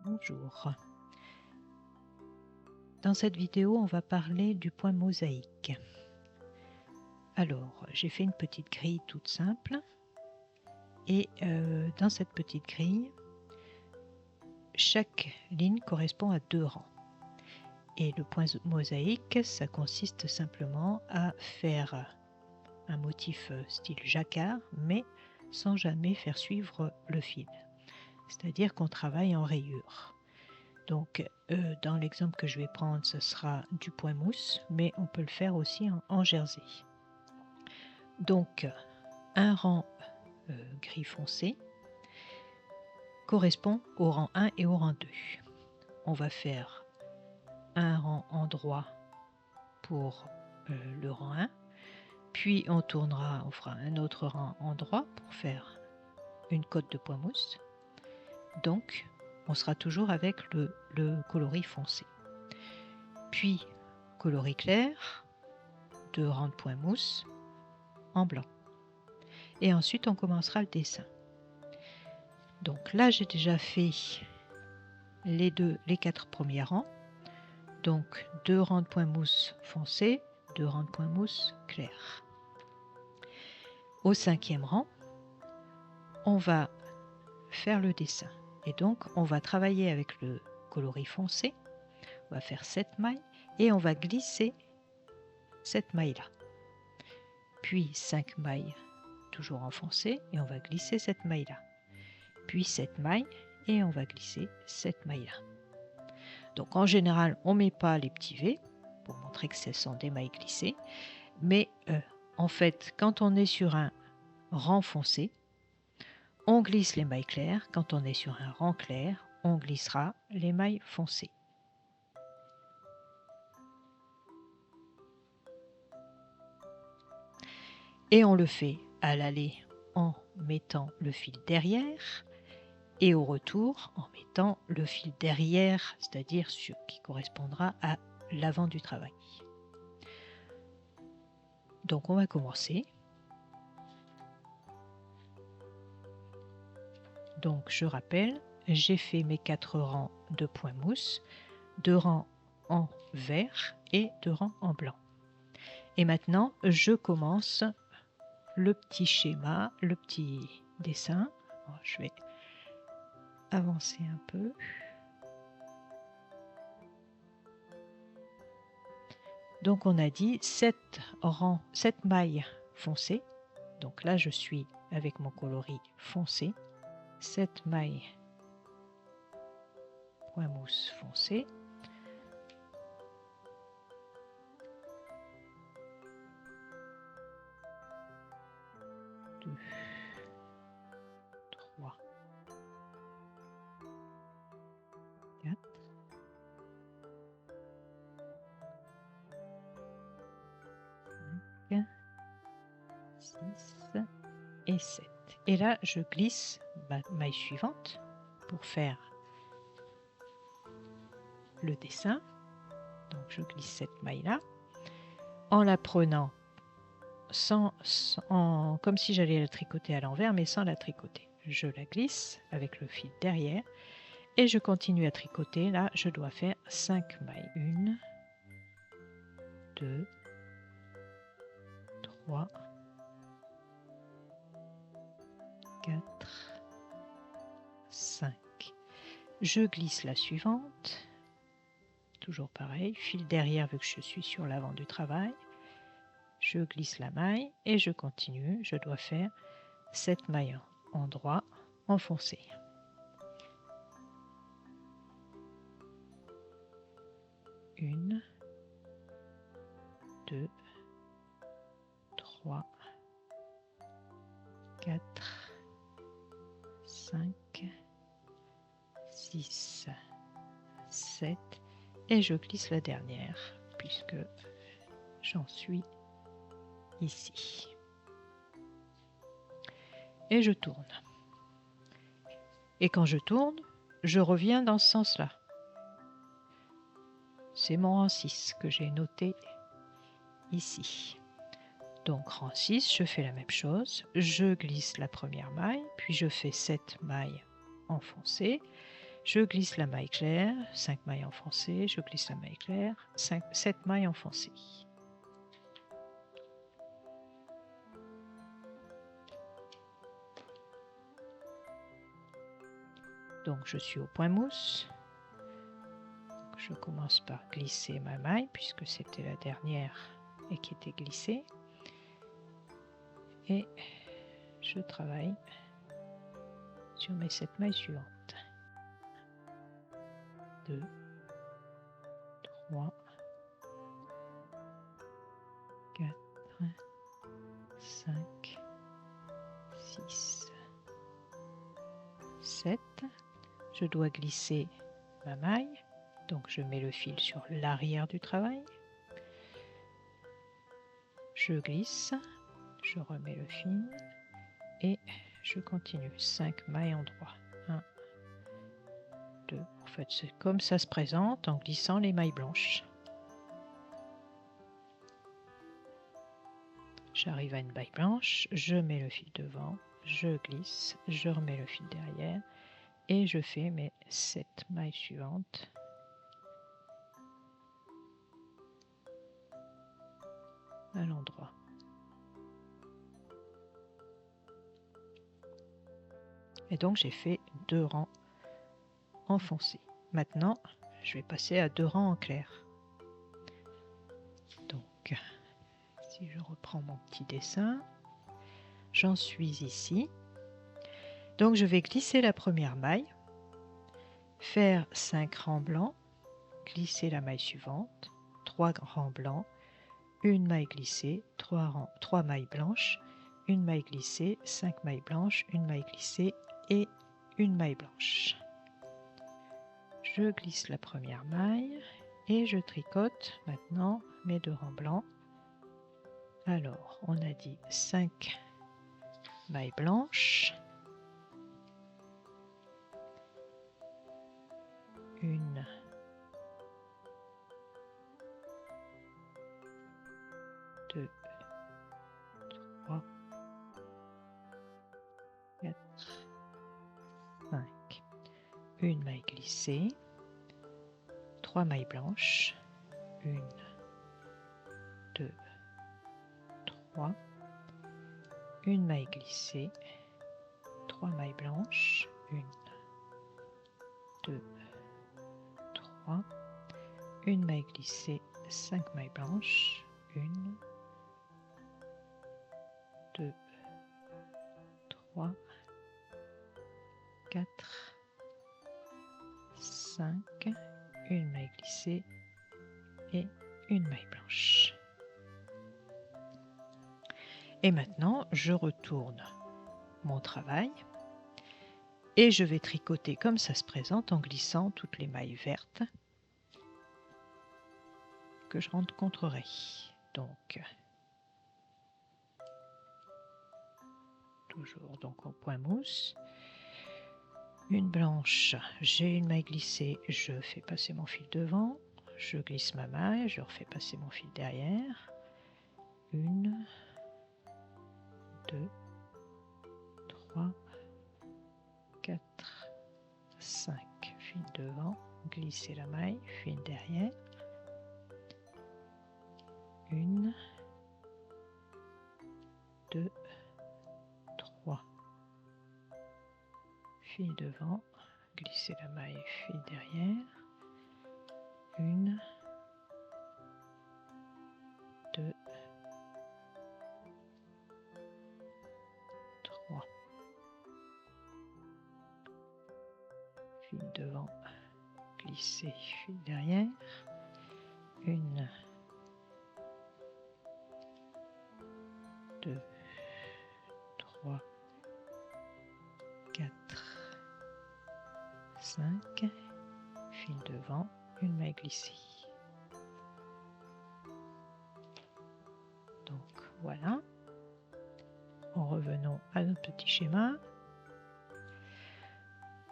Bonjour. Dans cette vidéo, on va parler du point mosaïque. Alors, j'ai fait une petite grille toute simple et dans cette petite grille, chaque ligne correspond à 2 rangs. Et le point mosaïque, ça consiste simplement à faire un motif style jacquard, mais sans jamais faire suivre le fil. C'est-à-dire qu'on travaille en rayures. Donc, dans l'exemple que je vais prendre, ce sera du point mousse, mais on peut le faire aussi en jersey. Donc, un rang gris foncé correspond au rang 1 et au rang 2. On va faire un rang endroit pour le rang 1, puis on fera un autre rang endroit pour faire une cote de point mousse. Donc, on sera toujours avec le coloris foncé. Puis, coloris clair, 2 rangs de point mousse en blanc. Et ensuite, on commencera le dessin. Donc là, j'ai déjà fait les 4 premiers rangs. Donc, 2 rangs de point mousse foncé, 2 rangs de point mousse clair. Au 5e rang, on va faire le dessin. Et donc, on va travailler avec le coloris foncé. On va faire 7 mailles et on va glisser cette maille-là. Puis 5 mailles, toujours en foncé, et on va glisser cette maille-là. Puis 7 mailles et on va glisser cette maille-là. Donc en général, on ne met pas les petits V pour montrer que ce sont des mailles glissées. Mais en fait, quand on est sur un rang foncé, on glisse les mailles claires. Quand on est sur un rang clair, on glissera les mailles foncées. Et on le fait à l'aller en mettant le fil derrière et au retour en mettant le fil derrière, c'est-à-dire ce qui correspondra à l'avant du travail. Donc on va commencer. Donc je rappelle, j'ai fait mes 4 rangs de point mousse, 2 rangs en vert et 2 rangs en blanc. Et maintenant, je commence le petit schéma, le petit dessin. Alors, je vais avancer un peu. Donc on a dit 7 mailles foncées. Donc là, je suis avec mon coloris foncé. 7 mailles point mousse foncé. 2, 3, 4, 5, 6 et 7. Et là, je glisse ma maille suivante pour faire le dessin. Donc, je glisse cette maille-là en la prenant comme si j'allais la tricoter à l'envers, mais sans la tricoter. Je la glisse avec le fil derrière et je continue à tricoter. Là, je dois faire 5 mailles. 1, 2, 3, 4, 5. Je glisse la suivante. Toujours pareil, fil derrière vu que je suis sur l'avant du travail. Je glisse la maille et je continue. Je dois faire 7 mailles en droit, en foncé. 1, 2, 3, 4, 5, 6, 7 et je glisse la dernière puisque j'en suis ici. Et je tourne. Et quand je tourne, je reviens dans ce sens-là. C'est mon rang 6 que j'ai noté ici. Donc rang 6, je fais la même chose. Je glisse la première maille, puis je fais 7 mailles enfoncées. Je glisse la maille claire, 5 mailles enfoncées, je glisse la maille claire, 7 mailles enfoncées. Donc je suis au point mousse. Je commence par glisser ma maille puisque c'était la dernière et qui était glissée. Et je travaille sur mes 7 mailles suivantes. 2, 3, 4, 5, 6, 7. Je dois glisser ma maille, donc je mets le fil sur l'arrière du travail. Je glisse, je remets le fil et je continue. 5 mailles en droit. 1, 2. En fait, c'est comme ça se présente en glissant les mailles blanches. J'arrive à une maille blanche, je mets le fil devant, je glisse, je remets le fil derrière et je fais mes 7 mailles suivantes. À l'endroit. Et donc j'ai fait 2 rangs enfoncés. Maintenant, je vais passer à 2 rangs en clair. Donc, si je reprends mon petit dessin, j'en suis ici. Donc je vais glisser la première maille, faire 5 rangs blancs, glisser la maille suivante, 3 rangs blancs, une maille glissée, 3 mailles blanches, une maille glissée, 5 mailles blanches, une maille glissée et une maille blanche. Je glisse la première maille et je tricote maintenant mes 2 rangs blancs. Alors, on a dit 5 mailles blanches, 1, 2, 3, 4, 5. Une maille glissée, 3 mailles blanches, 1, 2, 3, une maille glissée, 3 mailles blanches, 1, 2, 3, une maille glissée, 5 mailles blanches, 1, 2, 3, 4, 5, une maille glissée et une maille blanche. Et maintenant, je retourne mon travail et je vais tricoter comme ça se présente en glissant toutes les mailles vertes que je rencontrerai. Donc, toujours donc au point mousse. Une blanche, j'ai une maille glissée, je fais passer mon fil devant, je glisse ma maille, je refais passer mon fil derrière. 1, 2, 3, 4, 5. Fil devant, glisser la maille, fil derrière. 1, 2, 3. Fil devant, glisser la maille, fil derrière. 1, 2, 3. Fil devant, glisser, fil derrière. 1, 2, 3, 4, 5, fil devant, une maille glissée. Donc voilà, en revenant à notre petit schéma.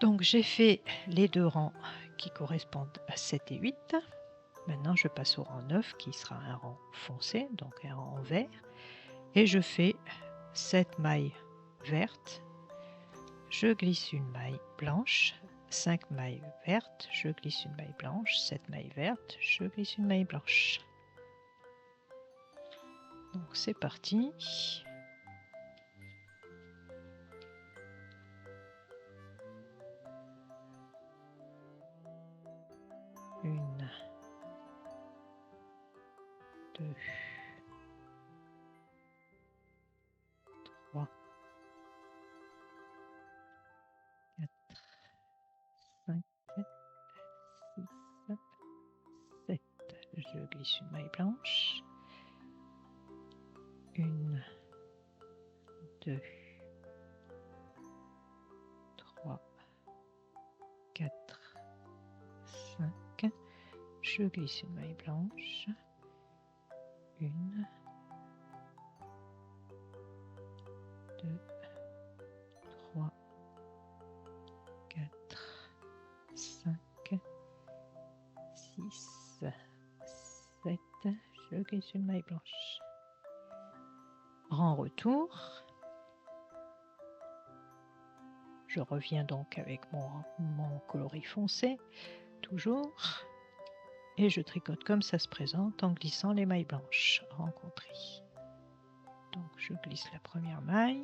Donc j'ai fait les 2 rangs qui correspondent à 7 et 8. Maintenant je passe au rang 9 qui sera un rang foncé, donc un rang en vert. Et je fais 7 mailles vertes. Je glisse une maille blanche, 5 mailles vertes, je glisse une maille blanche, 7 mailles vertes, je glisse une maille blanche. Donc c'est parti. Une, deux, trois, 4, 5, 6, 7. Je glisse une maille blanche. 1, 2, 3, 4, 5. Je glisse une maille blanche. 1, 2, 3, 4, 5, 6, 7. Je glisse une maille blanche. Rang retour. Je reviens donc avec mon coloris foncé, toujours. Et je tricote comme ça se présente en glissant les mailles blanches rencontrées. Donc je glisse la première maille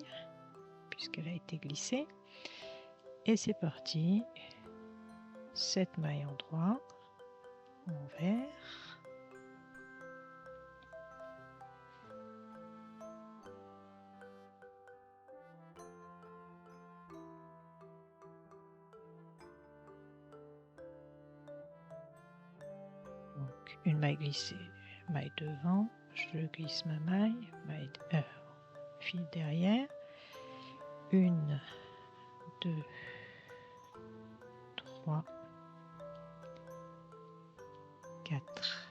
puisqu'elle a été glissée. Et c'est parti. 7 mailles en droit, envers. Donc une maille glissée, maille devant, je glisse ma maille, fil derrière. 1, 2, 3, 4,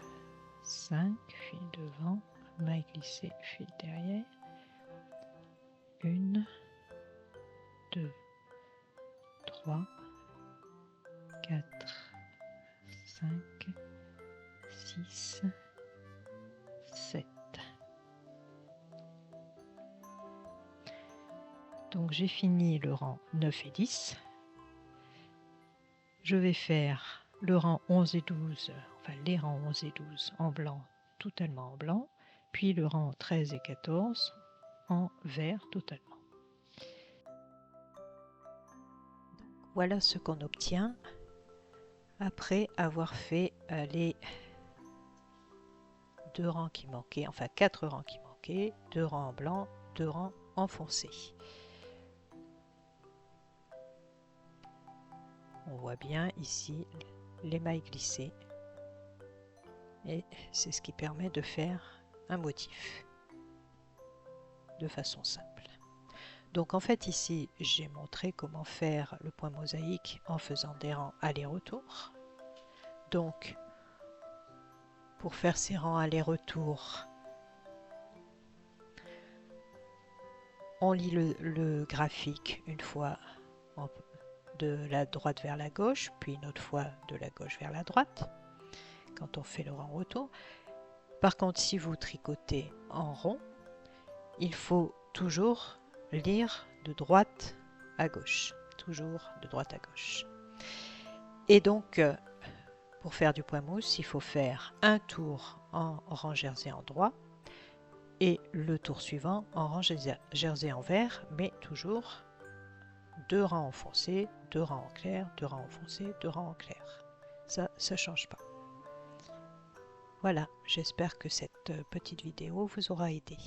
5, fil devant, maille glissée, fil derrière. 1, 2, 3, 4, 5, 6, 7. Donc j'ai fini le rang 9 et 10. Je vais faire le rang 11 et 12, enfin les rangs 11 et 12 en blanc, totalement en blanc, puis le rang 13 et 14 en vert totalement. Voilà ce qu'on obtient après avoir fait les 2 rangs qui manquaient, enfin 4 rangs qui manquaient, 2 rangs en blanc, 2 rangs en foncé. On voit bien ici les mailles glissées et c'est ce qui permet de faire un motif de façon simple. Donc en fait ici j'ai montré comment faire le point mosaïque en faisant des rangs aller-retour. Donc pour faire ces rangs aller-retour, on lit le graphique une fois de la droite vers la gauche, puis une autre fois de la gauche vers la droite, quand on fait le rang retour. Par contre, si vous tricotez en rond, il faut toujours lire de droite à gauche, toujours de droite à gauche. Et donc, pour faire du point mousse, il faut faire un tour en rang jersey en droit et le tour suivant en rang jersey en vert, mais toujours 2 rangs en foncé, 2 rangs en clair, 2 rangs en foncé, 2 rangs en clair. Ça ne change pas. Voilà, j'espère que cette petite vidéo vous aura aidé.